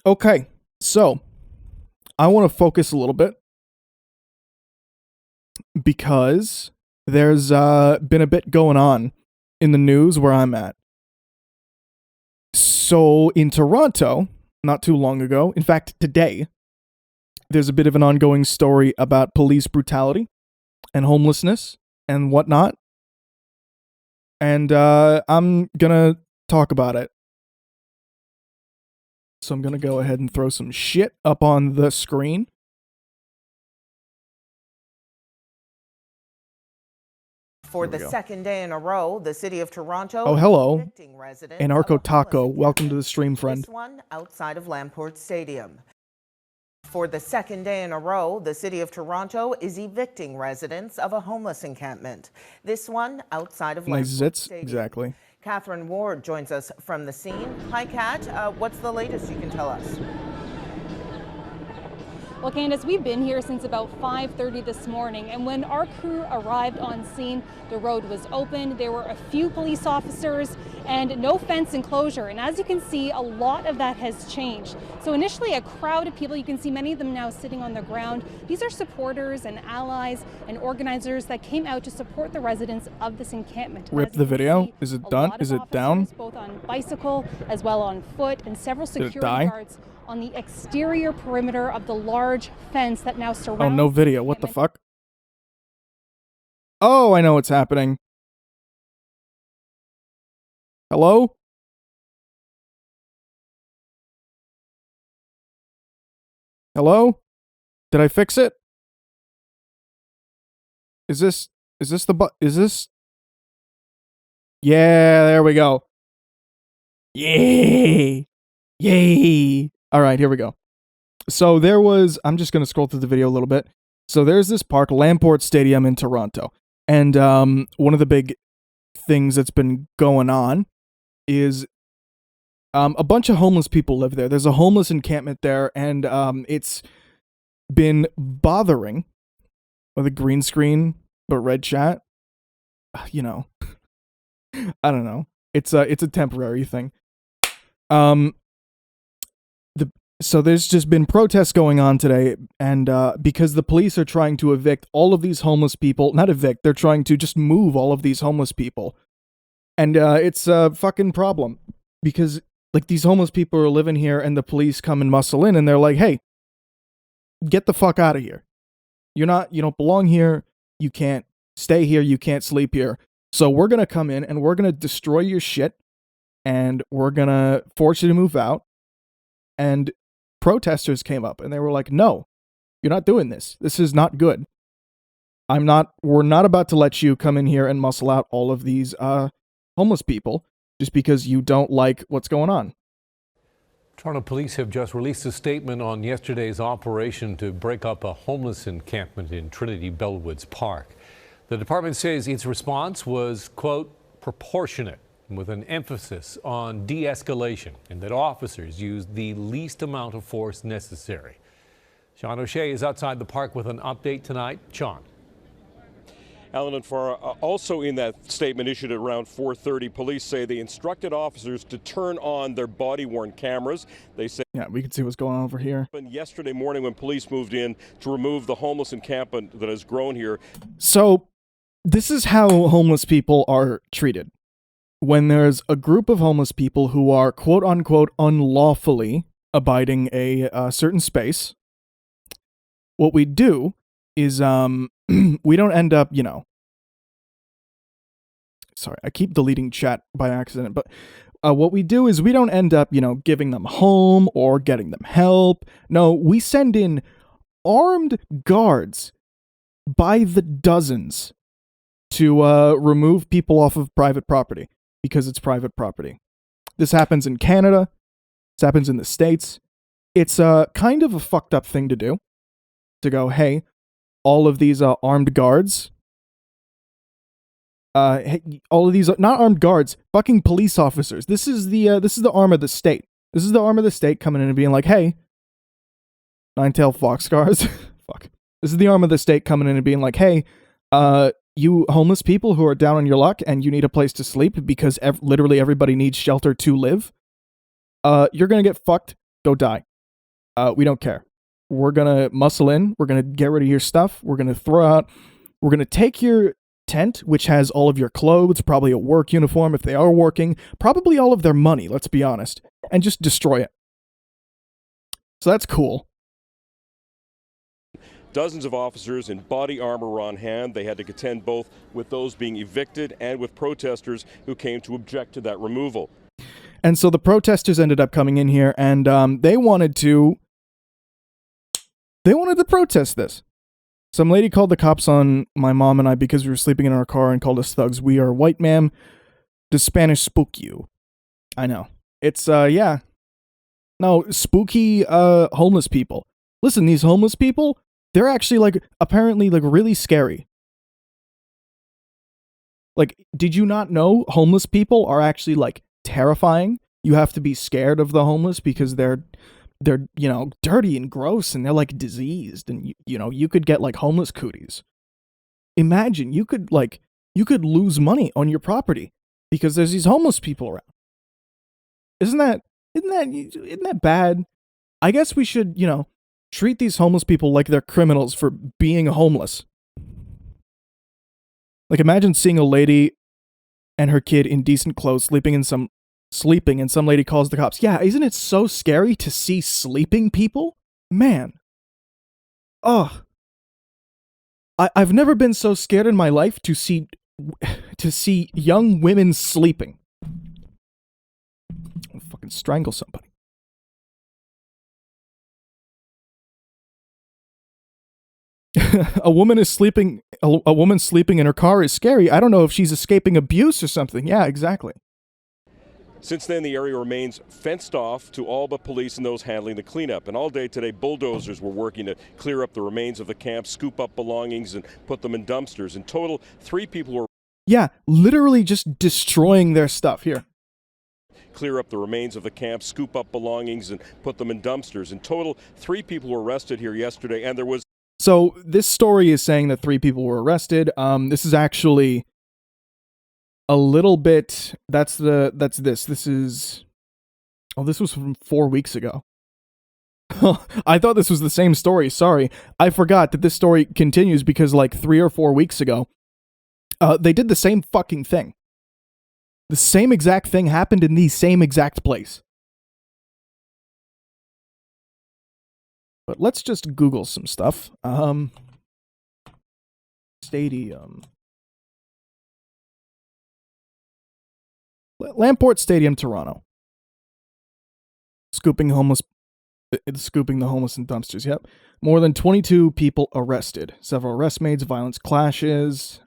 Okay, so I want to focus a little bit because there's been a bit going on in the news where I'm at. So in Toronto, not too long ago, in fact, today, there's a bit of an ongoing story about police brutality and homelessness and whatnot. And I'm gonna talk about it. So I'm gonna go ahead and throw some shit up on the screen. For the second day in a row, the city of Toronto. Oh, hello. Anarcho Taco, welcome to the stream, friend. This one outside of Lamport Stadium. For the second day in a row, the city of Toronto is evicting residents of a homeless encampment. This one outside of Lamport Stadium. Exactly. Catherine Ward joins us from the scene. Hi, Kat. What's the latest you can tell us? Well, Candace, we've been here since about 5:30 this morning, and when our crew arrived on scene, the road was open. There were a few police officers and no fence enclosure. And as you can see, a lot of that has changed. So initially a crowd of people, you can see many of them now sitting on the ground. These are supporters and allies and organizers that came out to support the residents of this encampment. Rip the video. Is it done? Is it down? Both on bicycle as well on foot, and several security guards on the exterior perimeter of the large fence that now surrounds. Oh, no video. What the fuck? Oh, I know what's happening. Hello? Hello? Did I fix it? Is this Yeah, there we go. Yay! Yay! Alright, here we go. So there was, I'm just going to scroll through the video a little bit. So there's this park, Lamport Stadium in Toronto. And one of the big things that's been going on is a bunch of homeless people live there. There's a homeless encampment there, and it's been bothering with a green screen, but red chat. You know, I don't know. It's a temporary thing. So there's just been protests going on today, and because the police are trying to evict all of these homeless people, not evict, they're trying to just move all of these homeless people. And it's a fucking problem, because like these homeless people are living here and the police come and muscle in and they're like, hey, get the fuck out of here. You don't belong here. You can't stay here. You can't sleep here. So we're going to come in and we're going to destroy your shit and we're going to force you to move out. And protesters came up and they were like, no, you're not doing this. This is not good. We're not about to let you come in here and muscle out all of these homeless people just because you don't like what's going on. Toronto police have just released a statement on yesterday's operation to break up a homeless encampment in Trinity Bellwoods Park. The department says its response was, quote, proportionate, with an emphasis on de-escalation, and that officers used the least amount of force necessary. Sean O'Shea is outside the park with an update tonight. Sean. Alan and Farah, also in that statement issued at around 4:30, police say they instructed officers to turn on their body-worn cameras. They say, yeah, we can see what's going on over here. Yesterday morning when police moved in to remove the homeless encampment that has grown here. So this is how homeless people are treated. When there's a group of homeless people who are quote-unquote unlawfully abiding a certain space, what we do is we don't end up, sorry, I keep deleting chat by accident, but what we do is we don't end up, giving them home or getting them help. No, we send in armed guards by the dozens to remove people off of private property. Because it's private property. This happens in Canada. This happens in the States. It's kind of a fucked up thing to do. To go, hey, all of these armed guards. Hey, all of these not armed guards, fucking police officers. This is the arm of the state. This is the arm of the state coming in and being like, hey, nine-tailed fox cars. Fuck. This is the arm of the state coming in and being like, hey, you homeless people who are down on your luck and you need a place to sleep because literally everybody needs shelter to live, you're gonna get fucked, go die. We don't care. We're gonna muscle in. We're gonna get rid of your stuff. We're gonna take your tent, which has all of your clothes, probably a work uniform if they are working, probably all of their money, let's be honest, and just destroy it. So that's cool. Dozens of officers in body armor were on hand. They had to contend both with those being evicted and with protesters who came to object to that removal. And so the protesters ended up coming in here, and they wanted to protest this. Some lady called the cops on my mom and I because we were sleeping in our car and called us thugs. We are white, ma'am. Does Spanish spook you? I know. It's, yeah. No, spooky, homeless people. Listen, these homeless people, they're actually, like, apparently, like, really scary. Like, did you not know homeless people are actually, like, terrifying? You have to be scared of the homeless because they're, you know, dirty and gross and they're like diseased and you know, you could get like homeless cooties. Imagine you could lose money on your property because there's these homeless people around. Isn't that bad? I guess we should, you know, treat these homeless people like they're criminals for being homeless. Like imagine seeing a lady and her kid in decent clothes sleeping and some lady calls the cops. Yeah, isn't it so scary to see sleeping people? Man. Oh. I've never been so scared in my life to see young women sleeping. I'll fucking strangle somebody. A woman sleeping in her car is scary. I don't know if she's escaping abuse or something. Yeah, exactly. Since then, the area remains fenced off to all but police and those handling the cleanup. And all day today, bulldozers were working to clear up the remains of the camp, scoop up belongings, and put them in dumpsters. In total, 3 people were... Yeah, literally just destroying their stuff. Here. Clear up the remains of the camp, scoop up belongings, and put them in dumpsters. In total, 3 people were arrested here yesterday, and there was... So, this story is saying that 3 people were arrested. This is actually... a little bit, this is, oh, this was from 4 weeks ago. I thought this was the same story, sorry. I forgot that this story continues because like 3 or 4 weeks ago, they did the same fucking thing. The same exact thing happened in the same exact place. But let's just Google some stuff. Stadium. Lamport Stadium, Toronto. Scooping the homeless in dumpsters, yep. More than 22 people arrested. Several arrests made, violence clashes.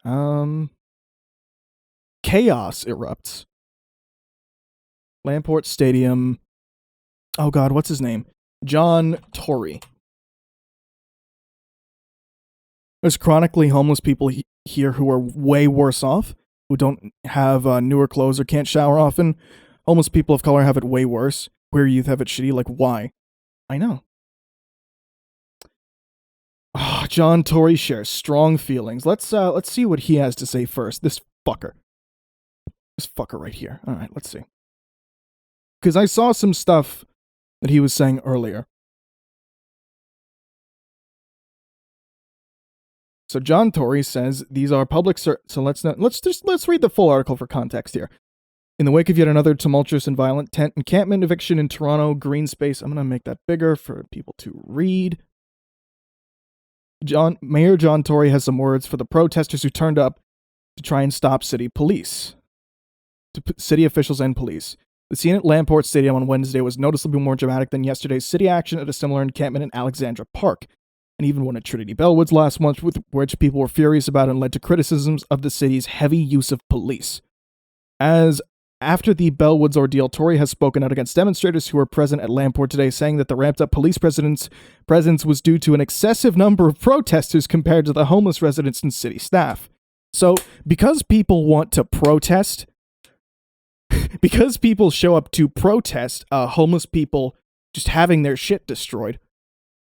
Chaos erupts. Lamport Stadium. Oh god, what's his name? John Tory. There's chronically homeless people here who are way worse off, who don't have newer clothes or can't shower often. Homeless people of color have it way worse. Queer youth have it shitty. Like, why? I know. Oh, John Tory shares strong feelings. Let's see what he has to say first. This fucker right here. All right, let's see. Because I saw some stuff that he was saying earlier. So John Tory says these are public so let's read the full article for context here. In the wake of yet another tumultuous and violent tent encampment eviction in Toronto, green space. I'm going to make that bigger for people to read. Mayor John Tory has some words for the protesters who turned up to try and stop city officials and police. The scene at Lamport Stadium on Wednesday was noticeably more dramatic than yesterday's city action at a similar encampment in Alexandra Park, and even one at Trinity Bellwoods last month, which people were furious about and led to criticisms of the city's heavy use of police. After the Bellwoods ordeal, Tory has spoken out against demonstrators who were present at Lamport today, saying that the ramped-up police presence was due to an excessive number of protesters compared to the homeless residents and city staff. So, because people want to protest, because people show up to protest homeless people just having their shit destroyed,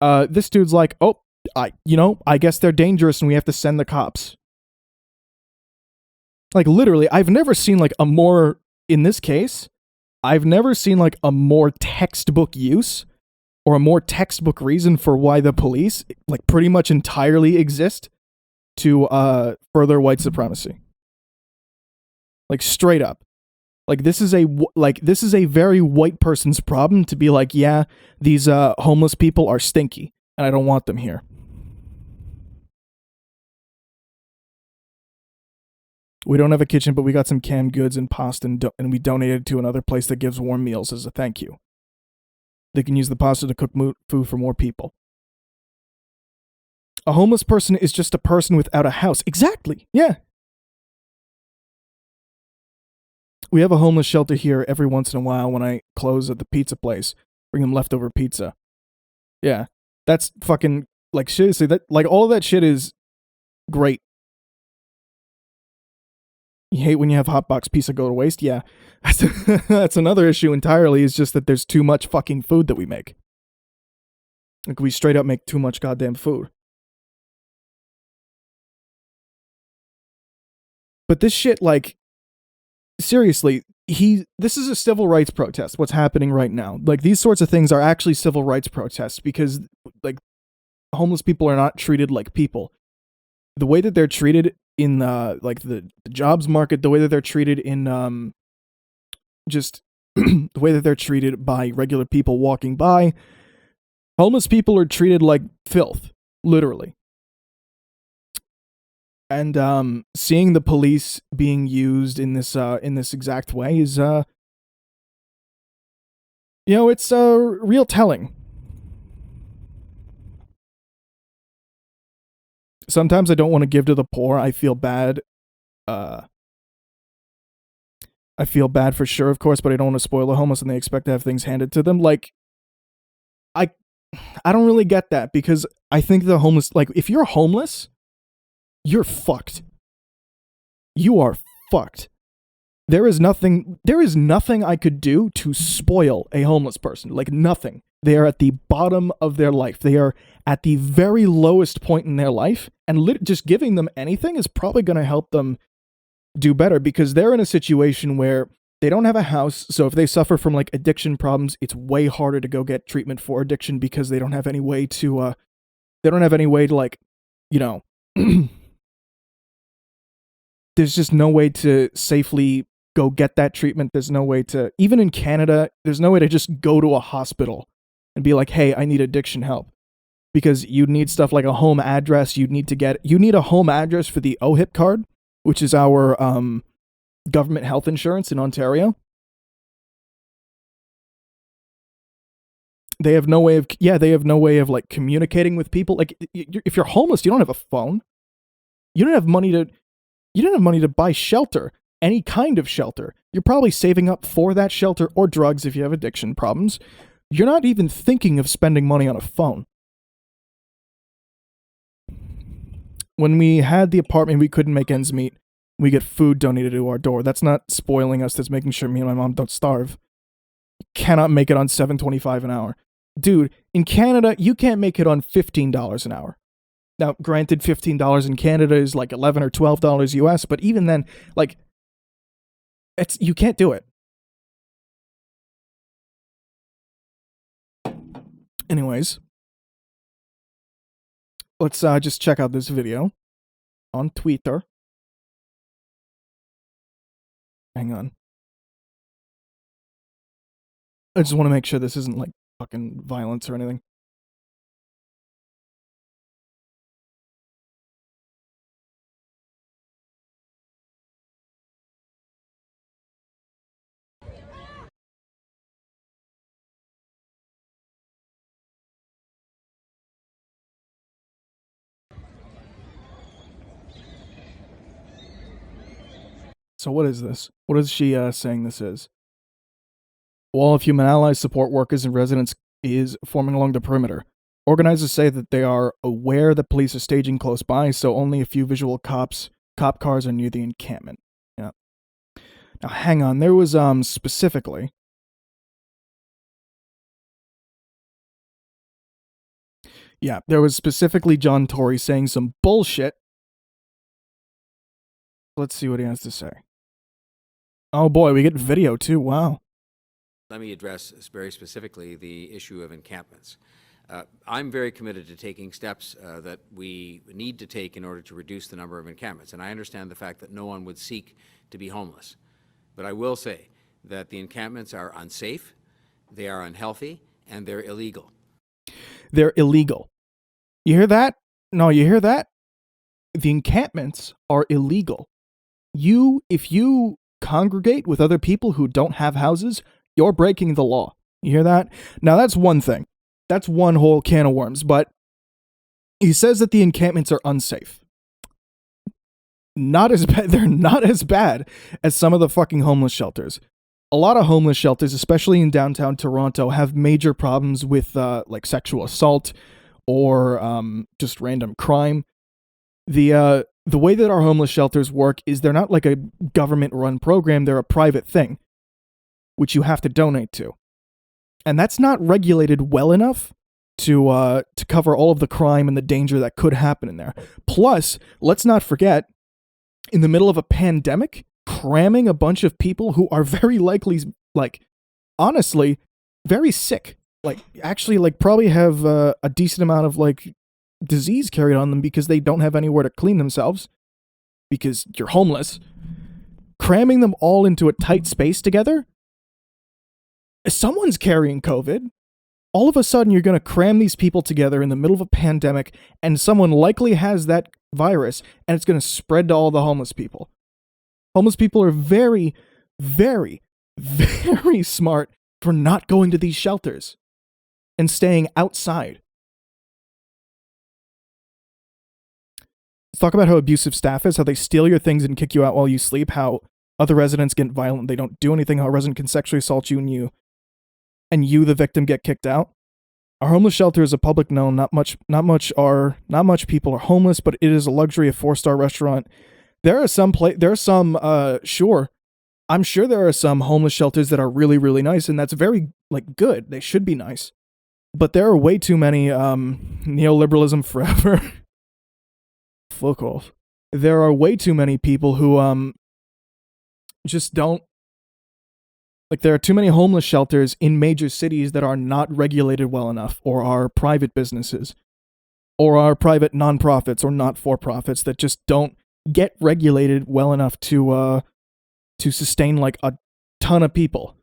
this dude's like, oh, I guess they're dangerous and we have to send the cops. Like, literally, I've never seen, like, in this case, I've never seen, like, a more textbook use or a more textbook reason for why the police, like, pretty much entirely exist to further white supremacy. Like, straight up. Like, this is a very white person's problem to be like, yeah, these homeless people are stinky, and I don't want them here. We don't have a kitchen, but we got some canned goods and pasta, and we donated to another place that gives warm meals as a thank you. They can use the pasta to cook food for more people. A homeless person is just a person without a house. Exactly, yeah. We have a homeless shelter here every once in a while when I close at the pizza place. Bring them leftover pizza. Yeah, that's fucking, like, seriously, that, like, all of that shit is great. You hate when you have hotbox pizza go to waste? Yeah. That's another issue entirely, is just that there's too much fucking food that we make. Like, we straight up make too much goddamn food. But this shit, like, seriously, this is a civil rights protest, what's happening right now. Like, these sorts of things are actually civil rights protests because, like, homeless people are not treated like people. The way that they're treated in like the jobs market, the way that they're treated in just the way that they're treated by regular people walking by, homeless people are treated like filth, literally. And seeing the police being used in this exact way is it's real telling. Sometimes I don't want to give to the poor. I feel bad. I feel bad for sure, of course, but I don't want to spoil the homeless and they expect to have things handed to them. Like, I don't really get that, because I think the homeless, like, if you're homeless, you're fucked. You are fucked. There is nothing I could do to spoil a homeless person. Like, nothing. They are at the bottom of their life. They are at the very lowest point in their life, and just giving them anything is probably going to help them do better, because they're in a situation where they don't have a house. So if they suffer from, like, addiction problems, it's way harder to go get treatment for addiction, because they don't have any way to like, there's just no way to safely go get that treatment. There's no way to, even in Canada, there's no way to just go to a hospital and be like, hey, I need addiction help. Because you'd need stuff like a home address. You need a home address for the OHIP card, which is our government health insurance in Ontario. They have no way of like communicating with people. Like, if you're homeless, you don't have a phone. You don't have money to buy shelter, any kind of shelter. You're probably saving up for that shelter or drugs if you have addiction problems. You're not even thinking of spending money on a phone. When we had the apartment, we couldn't make ends meet. We get food donated to our door. That's not spoiling us. That's making sure me and my mom don't starve. Cannot make it on $7.25 an hour. Dude, in Canada, you can't make it on $15 an hour. Now, granted, $15 in Canada is like $11 or $12 US, but even then, like, you can't do it. Anyways, let's just check out this video on Twitter. Hang on. I just want to make sure this isn't like fucking violence or anything. So what is this? What is she saying this is? Wall of human allies, support workers, and residents is forming along the perimeter. Organizers say that they are aware that police are staging close by, so only a few visual cop cars are near the encampment. Yeah. Now, hang on. There was specifically. Yeah, there was specifically John Tory saying some bullshit. Let's see what he has to say. Oh boy, we get video too. Wow. Let me address very specifically the issue of encampments. I'm very committed to taking steps that we need to take in order to reduce the number of encampments. And I understand the fact that no one would seek to be homeless. But I will say that the encampments are unsafe, they are unhealthy, and they're illegal. They're illegal. You hear that? No, you hear that? The encampments are illegal. If you congregate with other people who don't have houses, you're breaking the law. You hear that? Now that's one thing. That's one whole can of worms, but he says that the encampments are unsafe. Not as bad. They're not as bad as some of the fucking homeless shelters. A lot of homeless shelters, especially in downtown Toronto, have major problems with like sexual assault or just random crime. The way that our homeless shelters work is they're not like a government-run program. They're a private thing, which you have to donate to. And that's not regulated well enough to cover all of the crime and the danger that could happen in there. Plus, let's not forget, in the middle of a pandemic, cramming a bunch of people who are very likely, like, honestly, very sick. Like, actually, like, probably have a decent amount of, like, disease carried on them because they don't have anywhere to clean themselves because you're homeless. Cramming them all into a tight space together, someone's carrying COVID. All of a sudden, you're going to cram these people together in the middle of a pandemic, and someone likely has that virus, and it's going to spread to all the homeless people. Homeless people are very, very, very smart for not going to these shelters and staying outside. Let's talk about how abusive staff is, how they steal your things and kick you out while you sleep, how other residents get violent, they don't do anything, how a resident can sexually assault you and you, the victim, get kicked out. Our homeless shelter is a public known. Not much people are homeless, but it is a luxury, a 4-star restaurant. I'm sure there are some homeless shelters that are really, really nice, and that's very, like, good. They should be nice. But there are way too many, neoliberalism forever. Fuck off. There are way too many people who, just don't, like, there are too many homeless shelters in major cities that are not regulated well enough, or are private businesses, or are private nonprofits or not-for-profits that just don't get regulated well enough to sustain, like, a ton of people.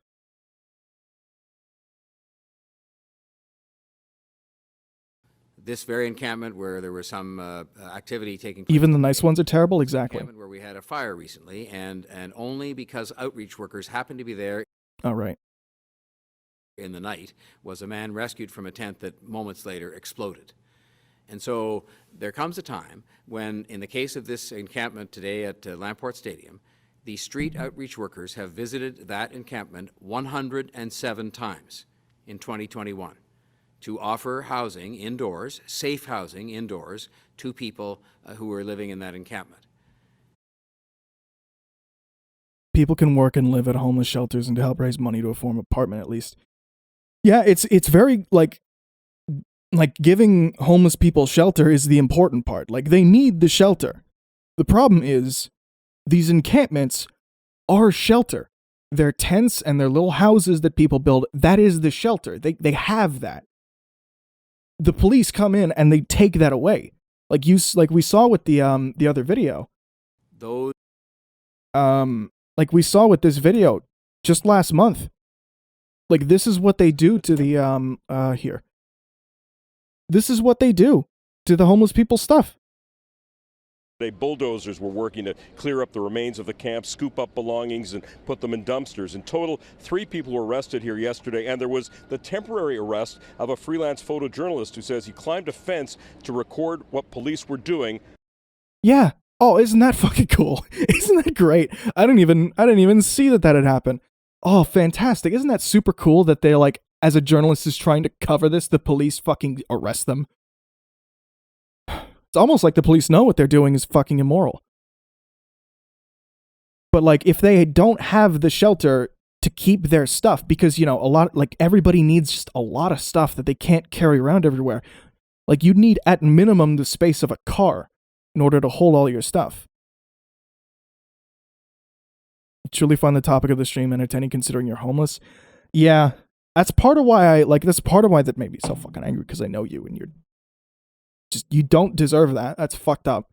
This very encampment where there was some activity taking place. Even the nice ones are terrible, exactly. Where we had a fire recently, and only because outreach workers happened to be there. All right. In the night was a man rescued from a tent that moments later exploded. And so there comes a time when, in the case of this encampment today at Lamport Stadium, the street outreach workers have visited that encampment 107 times in 2021 to offer housing indoors, safe housing indoors, to people who are living in that encampment. People can work and live at homeless shelters and to help raise money to afford an apartment, at least. Yeah, it's very, like giving homeless people shelter is the important part. Like, they need the shelter. The problem is, these encampments are shelter. They're tents and they're little houses that people build. That is the shelter. They have that. The police come in and they take that away. Like we saw with the other video. Those like we saw with this video just last month. Like, this is what they do to the here. This is what they do to the homeless people stuff. Bulldozers were working to clear up the remains of the camp, scoop up belongings, and put them in dumpsters. In total, 3 people were arrested here yesterday, and there was the temporary arrest of a freelance photojournalist who says he climbed a fence to record what police were doing. Yeah. Oh, isn't that fucking cool? Isn't that great? I didn't even see that had happened. Oh, fantastic. Isn't that super cool that they're like, as a journalist is trying to cover this, the police fucking arrest them? It's almost like the police know what they're doing is fucking immoral. But, like, if they don't have the shelter to keep their stuff, because, you know, everybody needs just a lot of stuff that they can't carry around everywhere. Like, you'd need, at minimum, the space of a car in order to hold all your stuff. Truly find the topic of the stream entertaining considering you're homeless. Yeah, that's part of why that's part of why that made me so fucking angry, because I know you and you don't deserve that. That's fucked up.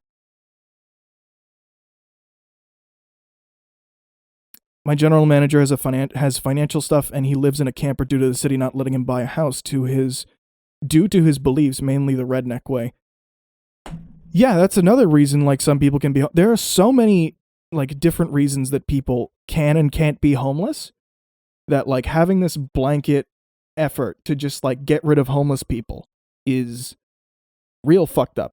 My general manager has financial stuff, and he lives in a camper due to the city not letting him buy a house due to his beliefs, mainly the redneck way. Yeah, that's another reason, like, some people can be... There are so many, like, different reasons that people can and can't be homeless, that, like, having this blanket effort to just, like, get rid of homeless people is real fucked up.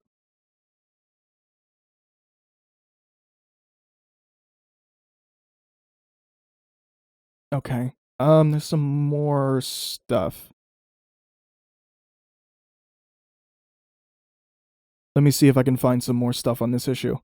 Okay. There's some more stuff. Let me see if I can find some more stuff on this issue.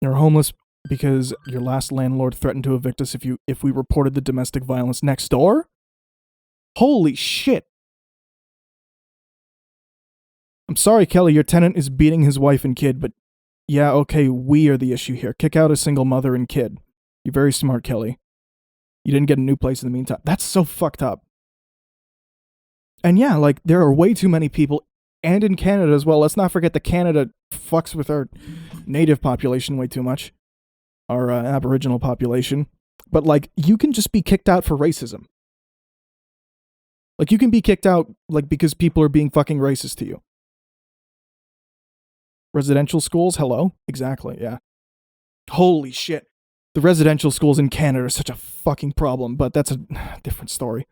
You're homeless because your last landlord threatened to evict us if we reported the domestic violence next door? Holy shit. I'm sorry, Kelly, your tenant is beating his wife and kid, but yeah, okay, we are the issue here. Kick out a single mother and kid. You're very smart, Kelly. You didn't get a new place in the meantime. That's so fucked up. And yeah, like, there are way too many people, and in Canada as well. Let's not forget that Canada fucks with our native population way too much. Our Aboriginal population. But, like, you can just be kicked out for racism. Like, you can be kicked out, like, because people are being fucking racist to you. Residential schools? Hello? Exactly, yeah. Holy shit. The residential schools in Canada are such a fucking problem, but that's a different story.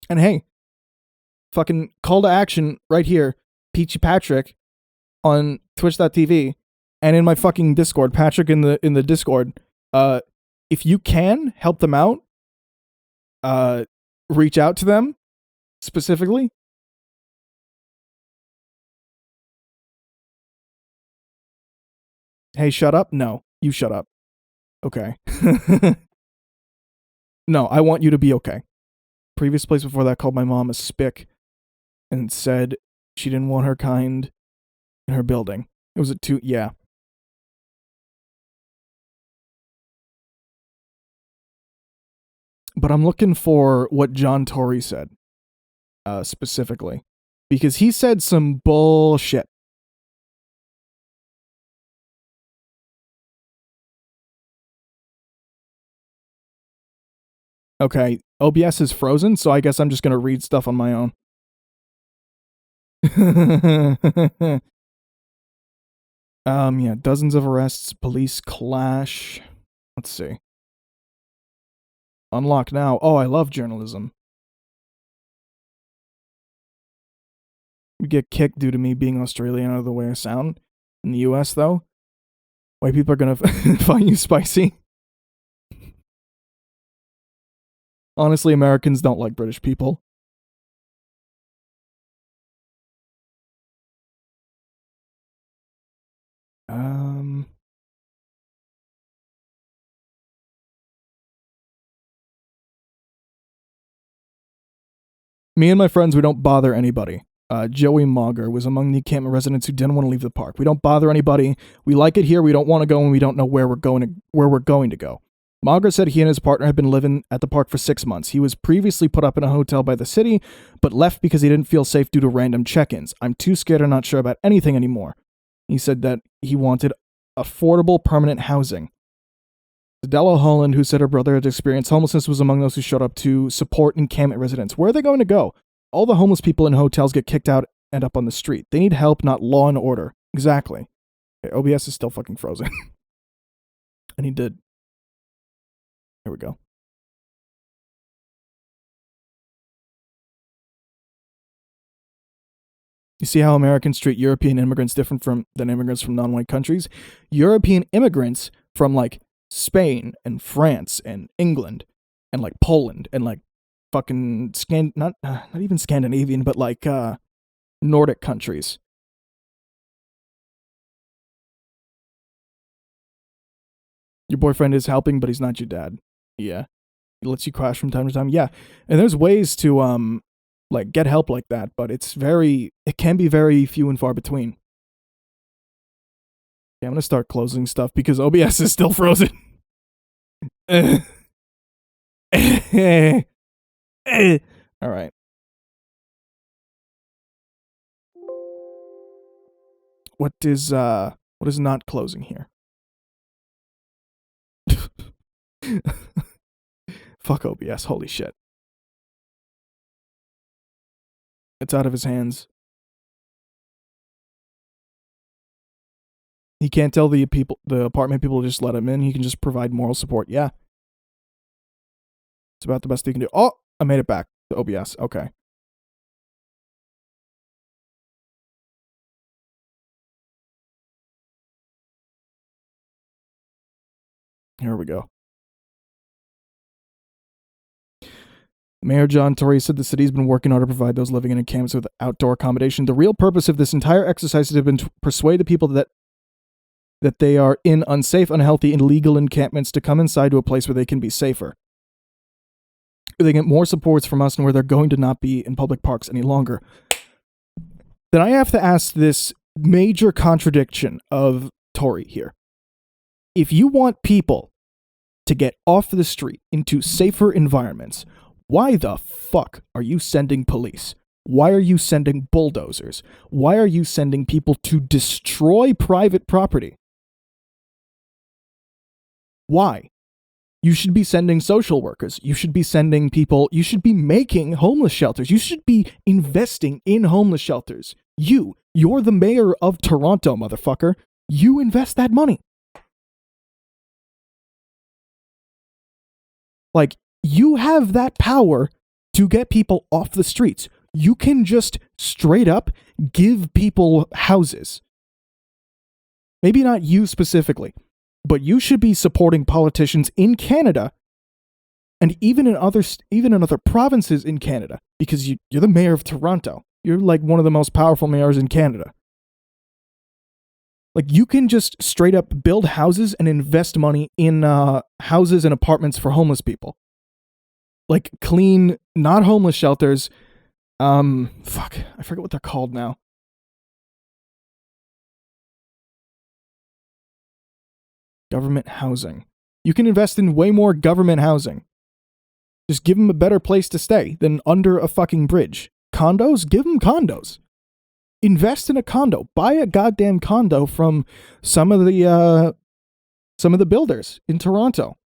And hey, fucking call to action right here. Peachy Patrick on twitch.tv and in my fucking Discord, Patrick in the Discord. If you can help them out, reach out to them specifically. Hey, shut up? No, you shut up. Okay. No, I want you to be okay. Previous place before that called my mom a spick and said she didn't want her kind in her building. It was yeah. But I'm looking for what John Tory said, specifically. Because he said some bullshit. Okay, OBS is frozen, so I guess I'm just gonna read stuff on my own. Yeah, dozens of arrests, police clash. Let's see. Unlock now. Oh, I love journalism. We get kicked due to me being Australian out of the way I sound. In the US, though, white people are gonna find you spicy. Honestly, Americans don't like British people. Me and my friends, we don't bother anybody. Joey Mauger was among the encampment residents who didn't want to leave the park. We don't bother anybody. We like it here. We don't want to go, and we don't know where we're going to go. Mauger said he and his partner had been living at the park for 6 months. He was previously put up in a hotel by the city, but left because he didn't feel safe due to random check-ins. I'm too scared and not sure about anything anymore. He said that he wanted affordable permanent housing. Della Holland, who said her brother had experienced homelessness, was among those who showed up to support encampment residents. Where are they going to go? All the homeless people in hotels get kicked out and up on the street. They need help, not law and order. Exactly. Okay, OBS is still fucking frozen. I need to... Here we go. You see how Americans treat European immigrants different than immigrants from non-white countries? European immigrants from, like, Spain and France and England and, like, Poland and, like, fucking not even Scandinavian, but, like, Nordic countries. Your boyfriend is helping, but he's not your dad. Yeah. He lets you crash from time to time. Yeah. And there's ways to, like, get help like that, but it can be very few and far between. Yeah, I'm gonna start closing stuff because OBS is still frozen. Alright. What is not closing here? Fuck OBS, holy shit. It's out of his hands. He can't tell the apartment people to just let him in. He can just provide moral support. Yeah. It's about the best he can do. Oh, I made it back to OBS. Okay. Here we go. Mayor John Tory said the city's been working hard to provide those living in encampments with outdoor accommodation. The real purpose of this entire exercise has been to persuade the people that they are in unsafe, unhealthy, illegal encampments to come inside to a place where they can be safer. They get more supports from us and where they're going to not be in public parks any longer. Then I have to ask this major contradiction of Tory here. If you want people to get off the street into safer environments, why the fuck are you sending police? Why are you sending bulldozers? Why are you sending people to destroy private property? Why? You should be sending social workers. You should be sending people. You should be making homeless shelters. You should be investing in homeless shelters. You're the mayor of Toronto, motherfucker. You invest that money. Like, you have that power to get people off the streets. You can just straight up give people houses. Maybe not you specifically, but you should be supporting politicians in Canada and even in other provinces in Canada, because you're the mayor of Toronto. You're like one of the most powerful mayors in Canada. Like, you can just straight up build houses and invest money in houses and apartments for homeless people. Like, clean, not homeless shelters. Fuck, I forget what they're called now. Government housing. You can invest in way more government housing. Just give them a better place to stay than under a fucking bridge. Condos? Give them condos. Invest in a condo. Buy a goddamn condo from some of the builders in Toronto.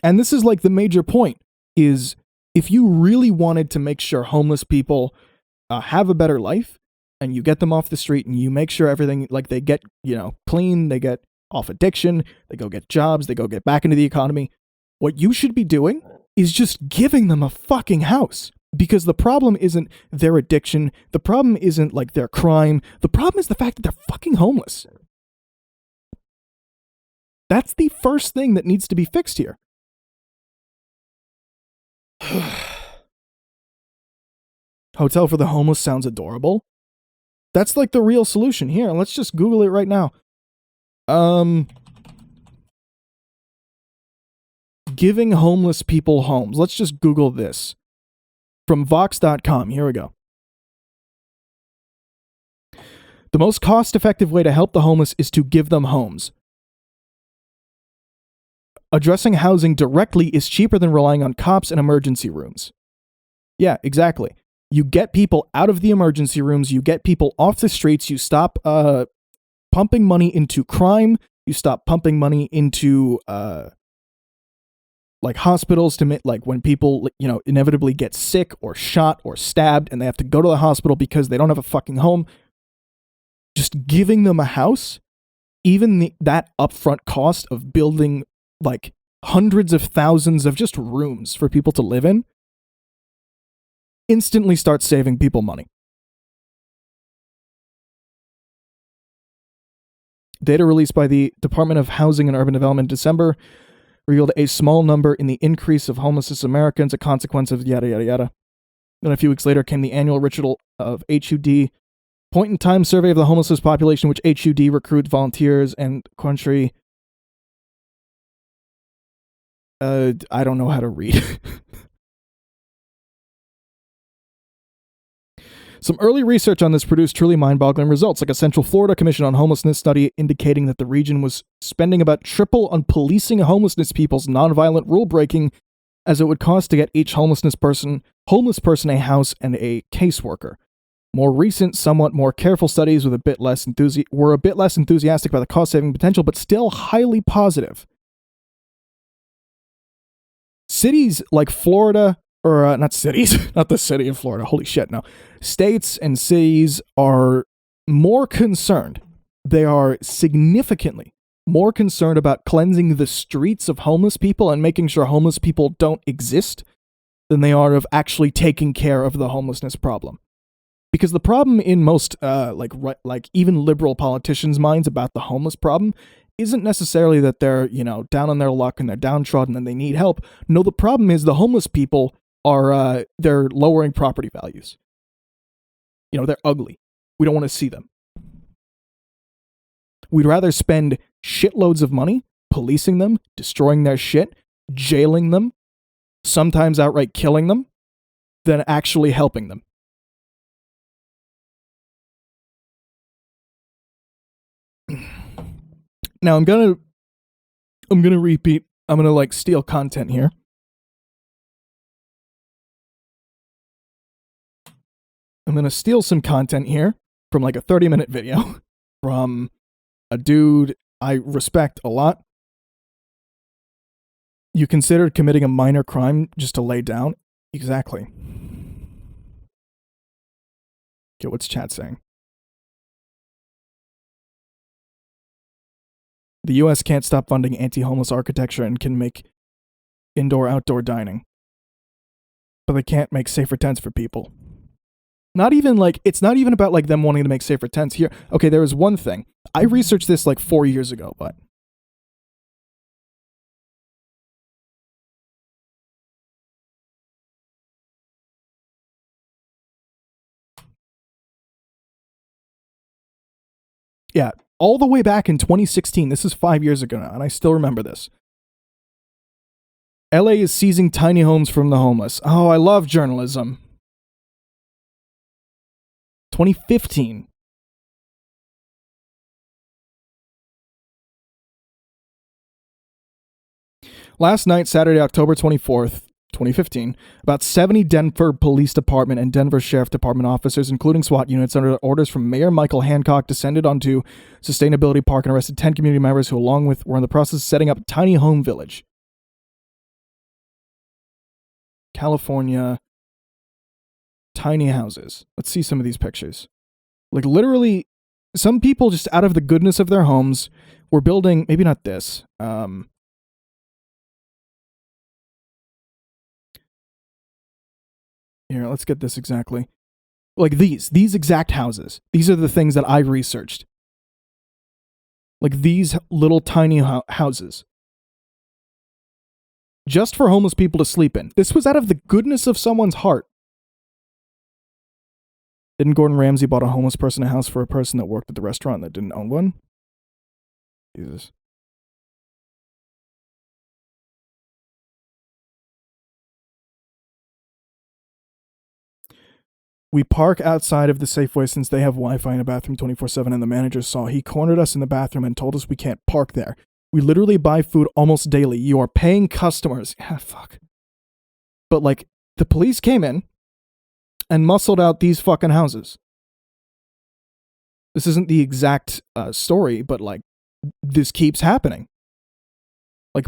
And this is like the major point, is if you really wanted to make sure homeless people have a better life, and you get them off the street and you make sure everything, like, they get, clean, they get off addiction, they go get jobs, they go get back into the economy, what you should be doing is just giving them a fucking house. Because the problem isn't their addiction, the problem isn't, like, their crime, the problem is the fact that they're fucking homeless. That's the first thing that needs to be fixed here. Hotel for the homeless sounds adorable. That's like the real solution. Here, let's just Google it right now. Giving homeless people homes. Let's just Google this. From Vox.com. Here we go. The most cost-effective way to help the homeless is to give them homes. Addressing housing directly is cheaper than relying on cops and emergency rooms. Yeah, exactly. You get people out of the emergency rooms, you get people off the streets, you stop pumping money into crime, you stop pumping money into like hospitals to make, like, when people, inevitably get sick or shot or stabbed and they have to go to the hospital because they don't have a fucking home. Just giving them a house, even that upfront cost of building like hundreds of thousands of just rooms for people to live in, instantly starts saving people money. Data released by the Department of Housing and Urban Development in December revealed a small number in the increase of homelessness Americans, a consequence of yada, yada, yada. Then a few weeks later came the annual ritual of HUD Point-in-time survey of the homelessness population, which HUD recruits volunteers and country. I don't know how to read. Some early research on this produced truly mind-boggling results, like a Central Florida Commission on Homelessness study indicating that the region was spending about triple on policing homelessness people's nonviolent rule-breaking as it would cost to get each homeless person a house and a caseworker. More recent, somewhat more careful studies were a bit less enthusiastic about the cost-saving potential, but still highly positive. Cities like Florida, or not cities, not the city of Florida, holy shit, no. States and cities are more concerned. They are significantly more concerned about cleansing the streets of homeless people and making sure homeless people don't exist than they are of actually taking care of the homelessness problem. Because the problem in most, like even liberal politicians' minds about the homeless problem isn't necessarily that they're, down on their luck and they're downtrodden and they need help. No, the problem is the homeless people are, they're lowering property values. They're ugly. We don't want to see them. We'd rather spend shitloads of money policing them, destroying their shit, jailing them, sometimes outright killing them, than actually helping them. Now I'm gonna repeat. I'm gonna steal content here. I'm gonna steal some content here from a 30-minute video from a dude I respect a lot. You considered committing a minor crime just to lay down? Exactly. Okay, what's chat saying? The U.S. can't stop funding anti-homeless architecture and can make indoor-outdoor dining. But they can't make safer tents for people. Not even it's not even about them wanting to make safer tents here. Okay, there was one thing. I researched this 4 years ago, but yeah, all the way back in 2016. This is 5 years ago now, and I still remember this. LA is seizing tiny homes from the homeless. Oh, I love journalism. 2015. Last night, Saturday, October 24th, 2015, about 70 Denver Police Department and Denver Sheriff Department officers, including SWAT units under orders from Mayor Michael Hancock, descended onto Sustainability Park and arrested 10 community members who, along with, were in the process of setting up a tiny home village. California. Tiny houses. Let's see some of these pictures. Literally, some people just out of the goodness of their homes were building, maybe not this, here, let's get this exactly. These exact houses. These are the things that I researched. These little tiny houses. Just for homeless people to sleep in. This was out of the goodness of someone's heart. Didn't Gordon Ramsay bought a homeless person a house for a person that worked at the restaurant that didn't own one? Jesus. We park outside of the Safeway since they have Wi-Fi in the bathroom 24/7, and the manager saw. He cornered us in the bathroom and told us we can't park there. We literally buy food almost daily. You are paying customers. Yeah, fuck. But the police came in and muscled out these fucking houses. This isn't the exact story, but this keeps happening.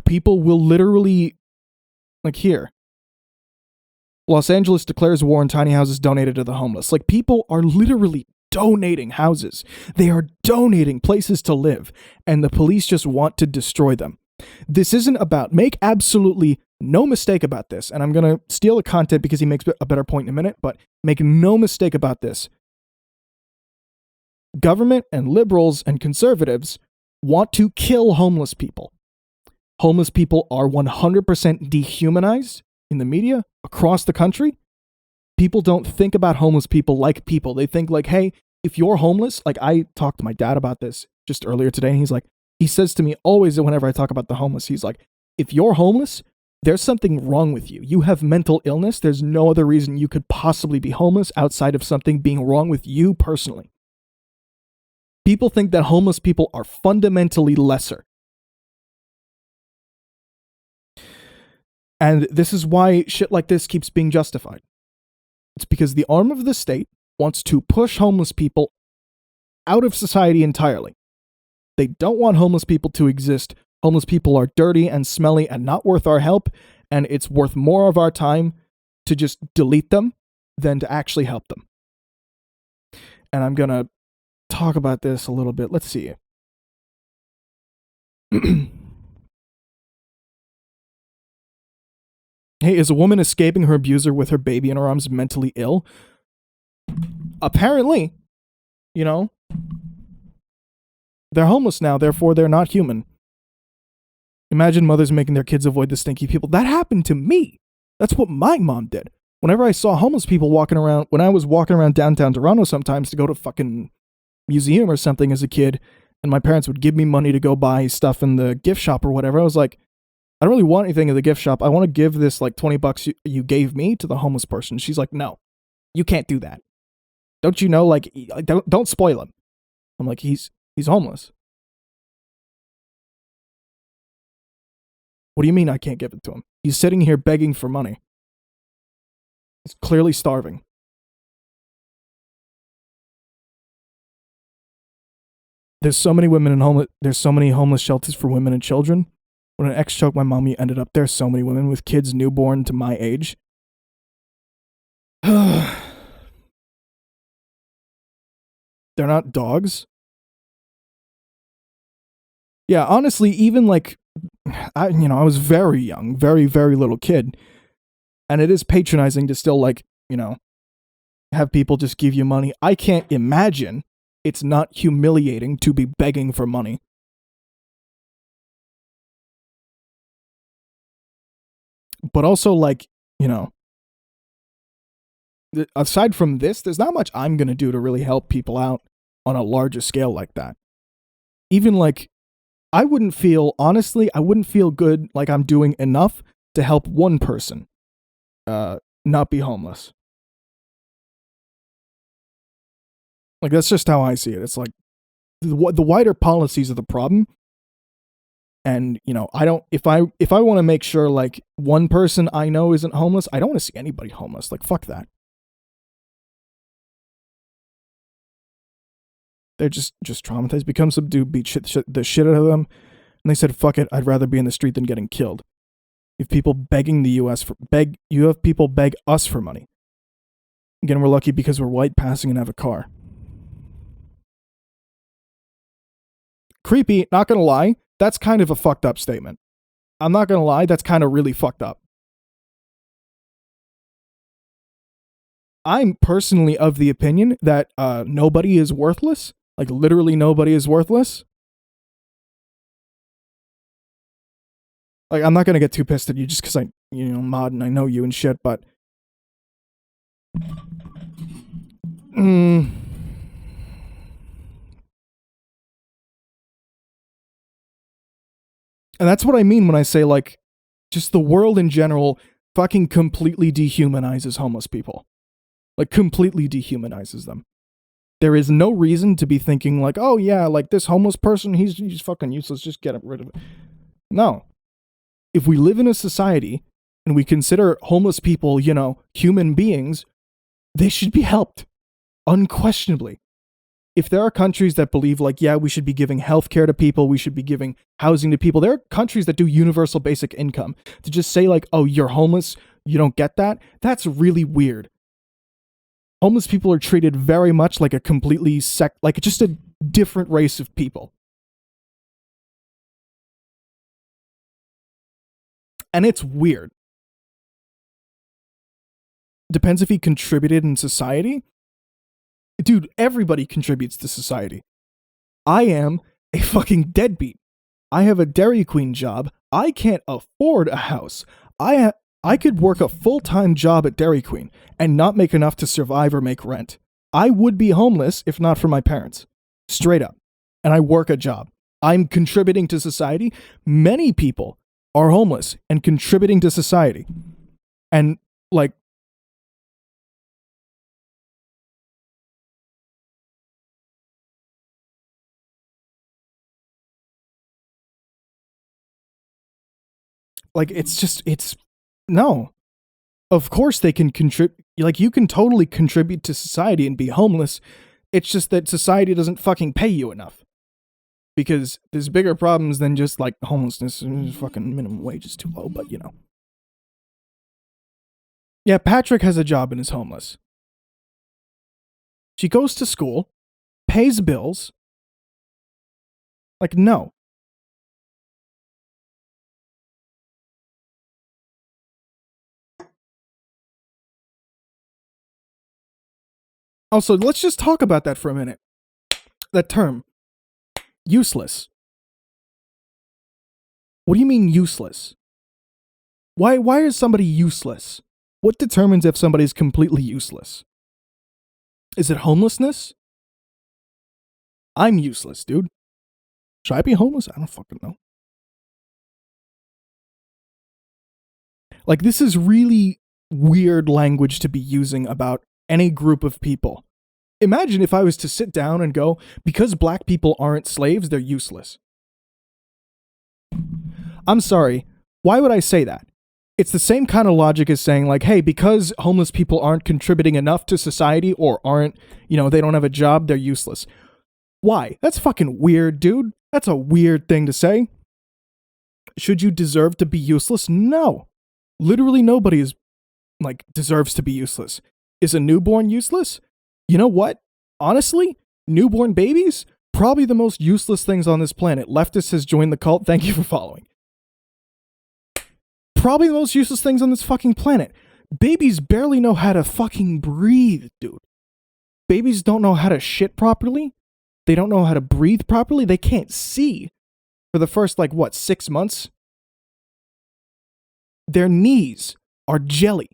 People will literally, here. Los Angeles declares war on tiny houses donated to the homeless. People are literally donating houses. They are donating places to live, and the police just want to destroy them. This isn't about, make absolutely no mistake about this, and I'm going to steal the content because he makes a better point in a minute, but make no mistake about this. Government and liberals and conservatives want to kill homeless people. Homeless people are 100% dehumanized in the media across the country. People don't think about homeless people like people. They think hey, if you're homeless, like I talked to my dad about this just earlier today, and he says to me always whenever I talk about the homeless, he's like, if you're homeless, there's something wrong with you. You have mental illness. There's no other reason you could possibly be homeless outside of something being wrong with you personally. People think that homeless people are fundamentally lesser. And this is why shit like this keeps being justified. It's because the arm of the state wants to push homeless people out of society entirely. They don't want homeless people to exist. Homeless people are dirty and smelly and not worth our help, and it's worth more of our time to just delete them than to actually help them. And I'm gonna talk about this a little bit. Let's see. Hey, is a woman escaping her abuser with her baby in her arms mentally ill? Apparently, you know, they're homeless now, therefore they're not human. Imagine mothers making their kids avoid the stinky people. That happened to me. That's what my mom did. Whenever I saw homeless people walking around, when I was walking around downtown Toronto sometimes to go to fucking museum or something as a kid, and my parents would give me money to go buy stuff in the gift shop or whatever, I was like, I don't really want anything in the gift shop. I want to give this like $20 you gave me to the homeless person. She's like, no, you can't do that. Don't you know, like, don't spoil him. I'm like, he's homeless. What do you mean I can't give it to him? He's sitting here begging for money. He's clearly starving. There's so many homeless shelters for women and children. When an ex choked my mommy ended up there, so many women with kids newborn to my age. They're not dogs. Yeah, honestly, even like, I was very young, very, very little kid. And it is patronizing to still like, have people just give you money. I can't imagine it's not humiliating to be begging for money. But also, like, aside from this, there's not much I'm going to do to really help people out on a larger scale like that. Even like, I wouldn't feel good like I'm doing enough to help one person not be homeless. Like, that's just how I see it. It's like, the wider policies are the problem. And, if I want to make sure, like, one person I know isn't homeless, I don't want to see anybody homeless. Like, fuck that. They're just traumatized, become subdued, beat the shit out of them. And they said, fuck it, I'd rather be in the street than getting killed. You have people begging you have people beg us for money. Again, we're lucky because we're white, passing, and have a car. Creepy, not gonna lie, that's kind of a fucked up statement. I'm not gonna lie, that's kind of really fucked up. I'm personally of the opinion that nobody is worthless. Like, literally nobody is worthless. Like, I'm not gonna get too pissed at you just because I, mod and I know you and shit, but... And that's what I mean when I say, like, just the world in general fucking completely dehumanizes homeless people. Like, completely dehumanizes them. There is no reason to be thinking, like, oh yeah, like, this homeless person, he's fucking useless, just get rid of it. No. If we live in a society and we consider homeless people, human beings, they should be helped. Unquestionably. If there are countries that believe, like, yeah, we should be giving healthcare to people, we should be giving housing to people, there are countries that do universal basic income. To just say, like, oh, you're homeless, you don't get that, that's really weird. Homeless people are treated very much like a completely like just a different race of people. And it's weird. Depends if he contributed in society. Dude, everybody contributes to society. I am a fucking deadbeat. I have a Dairy Queen job. I can't afford a house. I could work a full-time job at Dairy Queen and not make enough to survive or make rent. I would be homeless if not for my parents. Straight up. And I work a job. I'm contributing to society. Many people are homeless and contributing to society. And like, no. Of course they can contribute. Like, you can totally contribute to society and be homeless. It's just that society doesn't fucking pay you enough. Because there's bigger problems than just, like, homelessness. Fucking minimum wage is too low, but, you know. Yeah, Patrick has a job and is homeless. She goes to school, pays bills. Like, no. Also, let's just talk about that for a minute. That term. Useless. What do you mean useless? Why is somebody useless? What determines if somebody's completely useless? Is it homelessness? I'm useless, dude. Should I be homeless? I don't fucking know. Like, this is really weird language to be using about any group of people. Imagine if I was to sit down and go, because black people aren't slaves, they're useless. I'm sorry. Why would I say that? It's the same kind of logic as saying, like, hey, because homeless people aren't contributing enough to society or aren't, you know, they don't have a job, they're useless. Why? That's fucking weird, dude. That's a weird thing to say. Should you deserve to be useless? No. Literally nobody is, like, deserves to be useless. Is a newborn useless? You know what? Honestly, newborn babies, probably the most useless things on this planet. Leftist has joined the cult. Thank you for following. Probably the most useless things on this fucking planet. Babies barely know how to fucking breathe, dude. Babies don't know how to shit properly. They don't know how to breathe properly. They can't see for the first, 6 months. Their knees are jelly.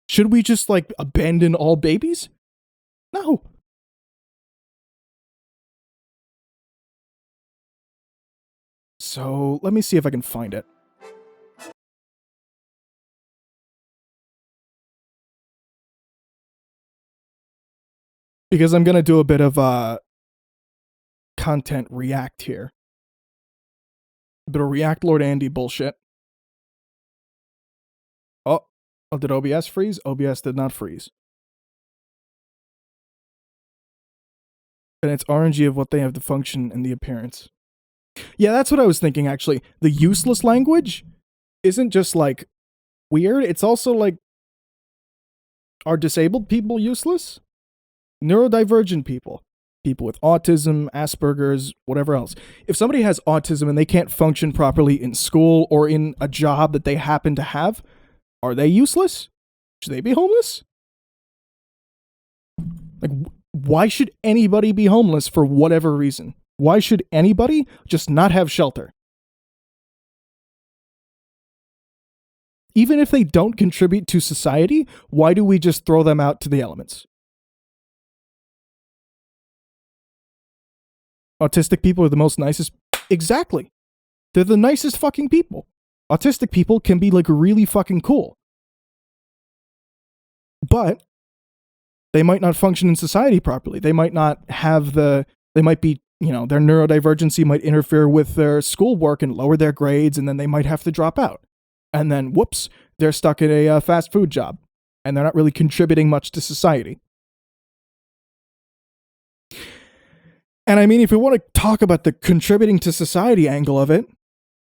Should we just, abandon all babies? No. So, let me see if I can find it. Because I'm gonna do a bit of, content react here. A bit of React Lord Andy bullshit. Oh, did OBS freeze? OBS did not freeze. And it's RNG of what they have the function and the appearance. Yeah, that's what I was thinking, actually. The useless language isn't just, weird. It's also, are disabled people useless? Neurodivergent people. People with autism, Asperger's, whatever else. If somebody has autism and they can't function properly in school or in a job that they happen to have, are they useless? Should they be homeless? Why should anybody be homeless for whatever reason? Why should anybody just not have shelter? Even if they don't contribute to society, why do we just throw them out to the elements? Autistic people are the most nicest. Exactly. They're the nicest fucking people. Autistic people can be really fucking cool. But they might not function in society properly. They might not have they might be, their neurodivergency might interfere with their schoolwork and lower their grades, and then they might have to drop out. And then, whoops, they're stuck in a fast food job, and they're not really contributing much to society. And I mean, if we want to talk about the contributing to society angle of it,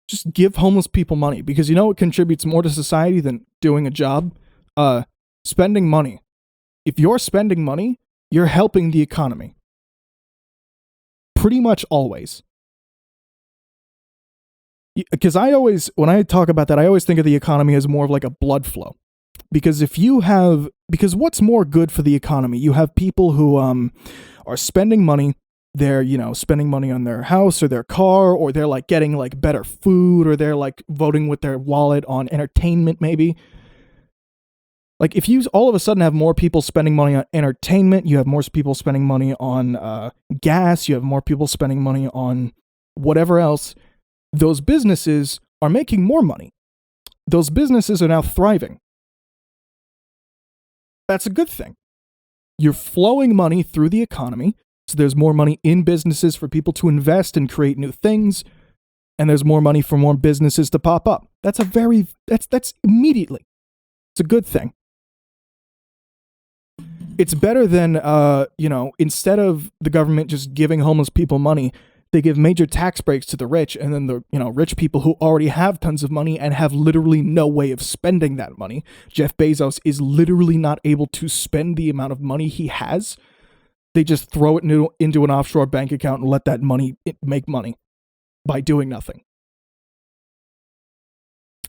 just give homeless people money, because you know what contributes more to society than doing a job? Spending money. If you're spending money, you're helping the economy. Pretty much always. Because when I talk about that, I always think of the economy as more of a blood flow. Because because what's more good for the economy? You have people who are spending money. They're, spending money on their house or their car, or they're getting better food, or they're voting with their wallet on entertainment maybe. Like, if you all of a sudden have more people spending money on entertainment, you have more people spending money on gas, you have more people spending money on whatever else, those businesses are making more money. Those businesses are now thriving. That's a good thing. You're flowing money through the economy, so there's more money in businesses for people to invest and create new things, and there's more money for more businesses to pop up. That's immediately. It's a good thing. It's better than, instead of the government just giving homeless people money, they give major tax breaks to the rich, and then the, rich people who already have tons of money and have literally no way of spending that money. Jeff Bezos is literally not able to spend the amount of money he has. They just throw it into an offshore bank account and let that money make money by doing nothing.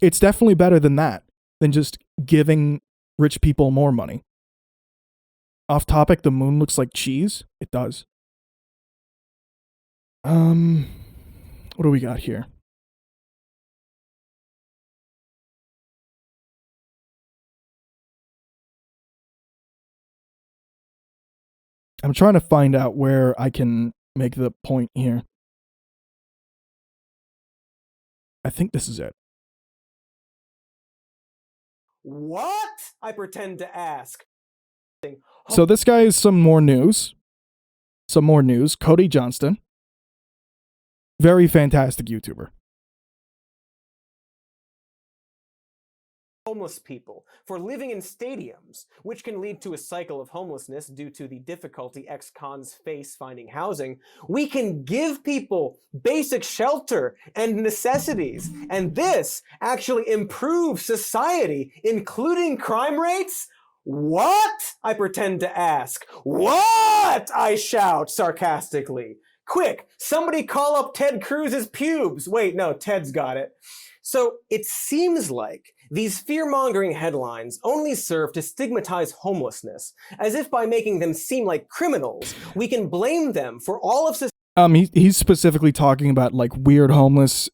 It's definitely better than that, than just giving rich people more money. Off topic, the moon looks like cheese. It does. What do we got here? I'm trying to find out where I can make the point here. I think this is it. What? I pretend to ask. So this guy is some more news. Cody Johnston. Very fantastic YouTuber. Homeless people for living in stadiums, which can lead to a cycle of homelessness due to the difficulty ex-cons face finding housing. We can give people basic shelter and necessities, and this actually improves society, including crime rates? What? I pretend to ask. What? I shout sarcastically. Quick, somebody call up Ted Cruz's pubes. Wait, no, Ted's got it. So it seems like these fear-mongering headlines only serve to stigmatize homelessness, as if by making them seem like criminals, we can blame them for all of society. He's specifically talking about like weird homeless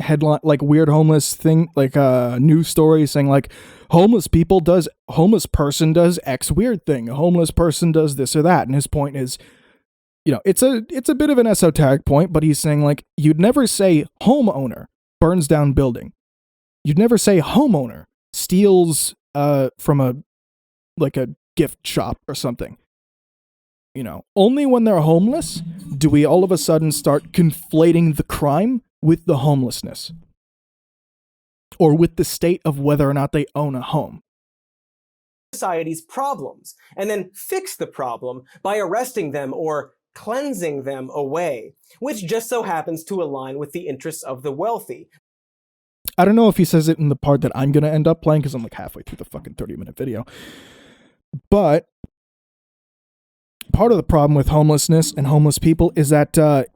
headline, like weird homeless thing, like news stories saying like homeless person does X weird thing, a homeless person does this or that, and his point is, it's a bit of an esoteric point, but he's saying like you'd never say homeowner burns down building. You'd never say homeowner steals from a gift shop or something. Only when they're homeless do we all of a sudden start conflating the crime with the homelessness or with the state of whether or not they own a home. Society's problems, and then fix the problem by arresting them or cleansing them away, which just so happens to align with the interests of the wealthy. I don't know if he says it in the part that I'm going to end up playing because I'm like halfway through the fucking 30-minute video. But part of the problem with homelessness and homeless people is that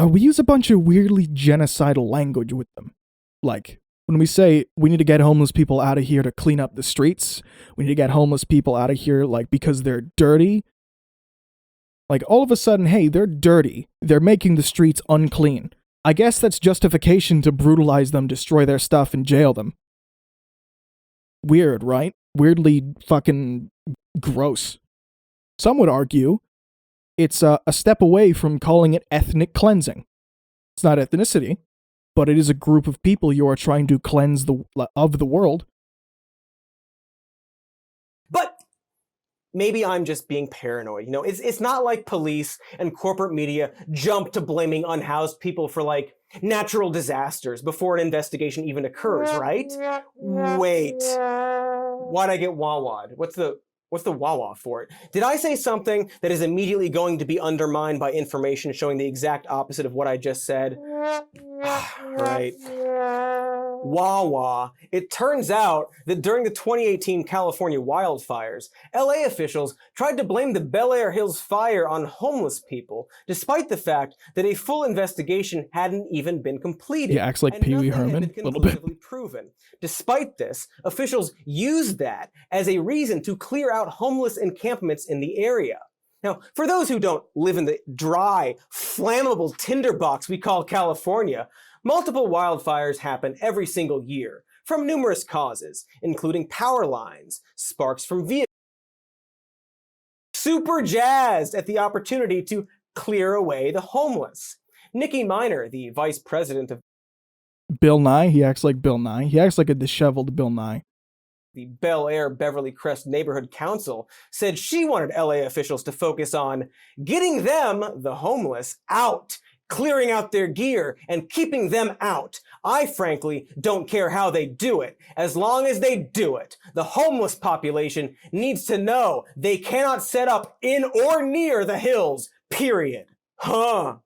we use a bunch of weirdly genocidal language with them. Like, when we say we need to get homeless people out of here to clean up the streets, we need to get homeless people out of here like because they're dirty. Like, all of a sudden, hey, they're dirty. They're making the streets unclean. I guess that's justification to brutalize them, destroy their stuff, and jail them. Weird, right? Weirdly fucking gross. Some would argue it's a step away from calling it ethnic cleansing. It's not ethnicity, but it is a group of people you are trying to cleanse of the world. But maybe I'm just being paranoid. It's not like police and corporate media jump to blaming unhoused people for like natural disasters before an investigation even occurs, right? Wait, why'd I get wah-wah'd? What's the wah-wah for it? Did I say something that is immediately going to be undermined by information showing the exact opposite of what I just said? Right. Wah-wah. It turns out that during the 2018 California wildfires, LA officials tried to blame the Bel Air Hills fire on homeless people, despite the fact that a full investigation hadn't even been completed. He acts like Pee Wee Herman a little bit. Proven. Despite this, officials used that as a reason to clear out homeless encampments in the area. Now, for those who don't live in the dry, flammable tinderbox we call California, multiple wildfires happen every single year. from numerous causes, including power lines, sparks from vehicles. Super jazzed at the opportunity to clear away the homeless. Nikki Minor, the vice president of Bill Nye, he acts like Bill Nye. He acts like a disheveled Bill Nye. The Bel Air Beverly Crest Neighborhood Council, said she wanted LA officials to focus on getting them, the homeless, out, clearing out their gear, and keeping them out. I frankly don't care how they do it, as long as they do it. The homeless population needs to know they cannot set up in or near the hills, period. Huh.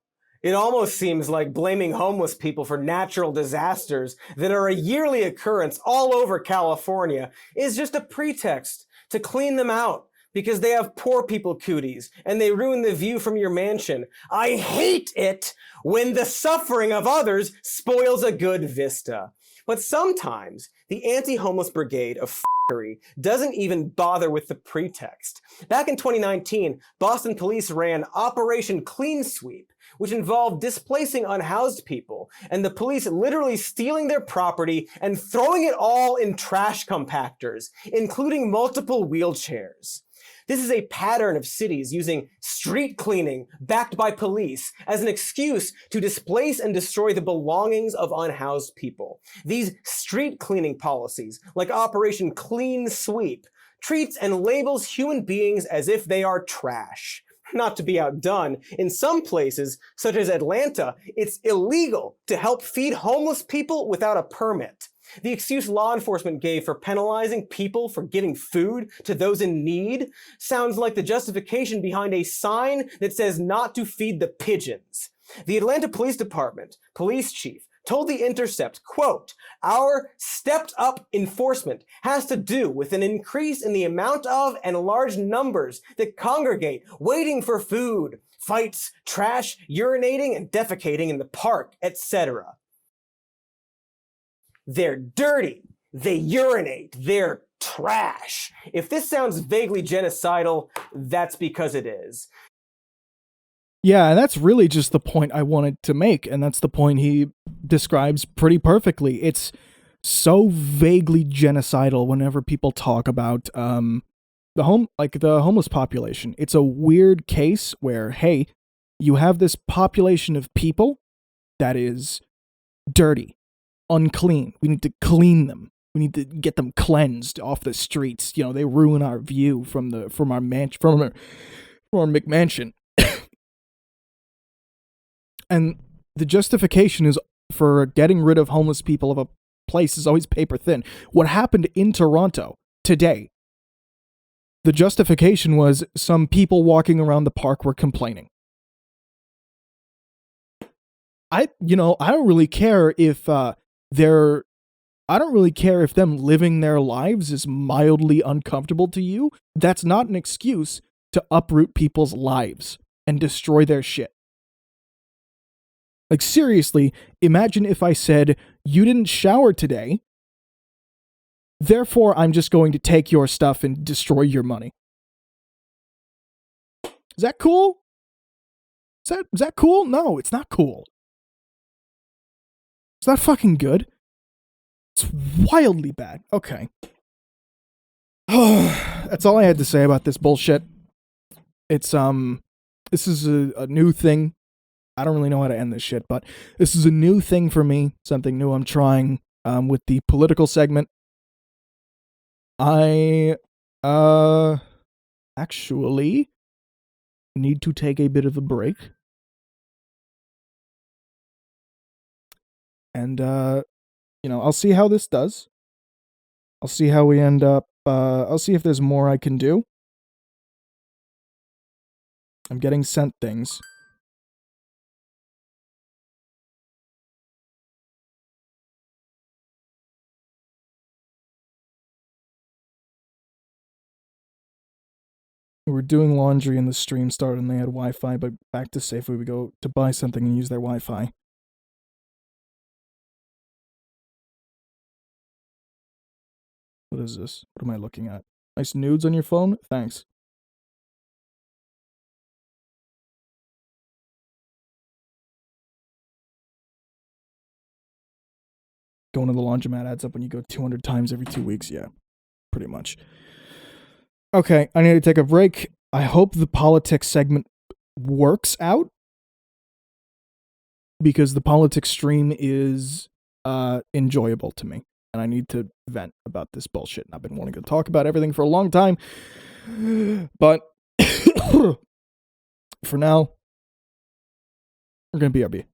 It almost seems like blaming homeless people for natural disasters that are a yearly occurrence all over California is just a pretext to clean them out because they have poor people cooties and they ruin the view from your mansion. I hate it when the suffering of others spoils a good vista. But sometimes the anti-homeless brigade of f***ery doesn't even bother with the pretext. Back in 2019, Boston police ran Operation Clean Sweep, which involved displacing unhoused people, and the police literally stealing their property and throwing it all in trash compactors, including multiple wheelchairs. This is a pattern of cities using street cleaning backed by police as an excuse to displace and destroy the belongings of unhoused people. These street cleaning policies, like Operation Clean Sweep, treats and labels human beings as if they are trash. Not to be outdone, in some places, such as Atlanta, it's illegal to help feed homeless people without a permit. The excuse law enforcement gave for penalizing people for giving food to those in need sounds like the justification behind a sign that says not to feed the pigeons. The Atlanta Police Department police chief told The Intercept, quote, "Our stepped up enforcement has to do with an increase in the amount of and large numbers that congregate waiting for food, fights, trash, urinating and defecating in the park, etc. They're dirty, they urinate, they're trash. If this sounds vaguely genocidal, that's because it is." Yeah, and that's really just the point I wanted to make, and that's the point he describes pretty perfectly. It's so vaguely genocidal whenever people talk about the homeless population. It's a weird case where, hey, you have this population of people that is dirty, unclean. We need to clean them. We need to get them cleansed off the streets. You know, they ruin our view from our McMansion. And the justification is for getting rid of homeless people of a place is always paper thin. What happened in Toronto today, the justification was some people walking around the park were complaining. I don't really care if I don't really care if them living their lives is mildly uncomfortable to you. That's not an excuse to uproot people's lives and destroy their shit. Like, seriously, imagine if I said, you didn't shower today, therefore I'm just going to take your stuff and destroy your money. Is that cool? Is that cool? No, it's not cool. It's not fucking good. It's wildly bad. Okay. That's all I had to say about this bullshit. It's, this is a new thing. I don't really know how to end this shit, but this is a new thing for me. Something new I'm trying, with the political segment. I, actually need to take a bit of a break. And, I'll see how this does. I'll see how we end up. I'll see if there's more I can do. I'm getting sent things. We were doing laundry and the stream started and they had Wi-Fi, but back to Safeway we go to buy something and use their Wi-Fi. What is this? What am I looking at? Nice nudes on your phone? Thanks. Going to the laundromat adds up when you go 200 times every 2 weeks. Yeah, pretty much. Okay, I need to take a break. I hope the politics segment works out, because the politics stream is enjoyable to me, and I need to vent about this bullshit. And I've been wanting to talk about everything for a long time, but for now, we're gonna BRB.